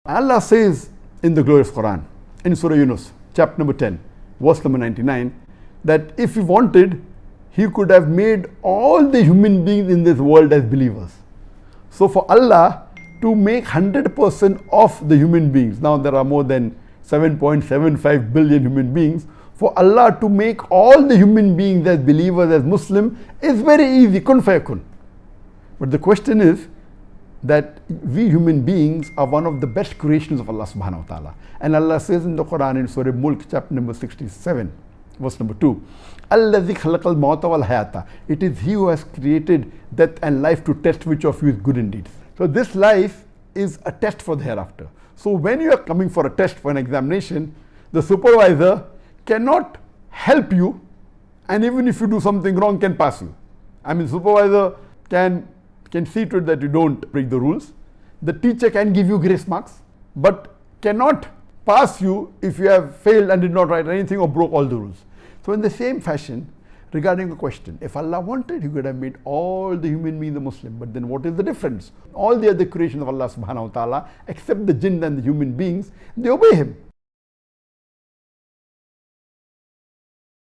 Allah says in the glorious Quran, in Surah Yunus, chapter number 10, verse number 99, that if He wanted, He could have made all the human beings in this world as believers. So for Allah to make 100% of the human beings, now there are more than 7.75 billion human beings, for Allah to make all the human beings as believers, as Muslim, is very easy, kun fayakun. But the question is that we human beings are one of the best creations of Allah subhanahu wa ta'ala. And Allah says in the Quran in Surah Mulk, chapter number 67, verse number 2, Alladhi khalaqal mawta wal hayata. It is He who has created death and life to test which of you is good indeed. So this life is a test for the hereafter. So when you are coming for a test, for an examination, the supervisor cannot help you, and even if you do something wrong, can pass you. I mean, supervisor can see to it that you don't break the rules. The teacher can give you grace marks, but cannot pass you if you have failed and did not write anything or broke all the rules. So in the same fashion, regarding a question, if Allah wanted, He could have made all the human beings a Muslim. But then what is the difference? All the other creations of Allah subhanahu wa ta'ala, except the jinn and the human beings, they obey Him.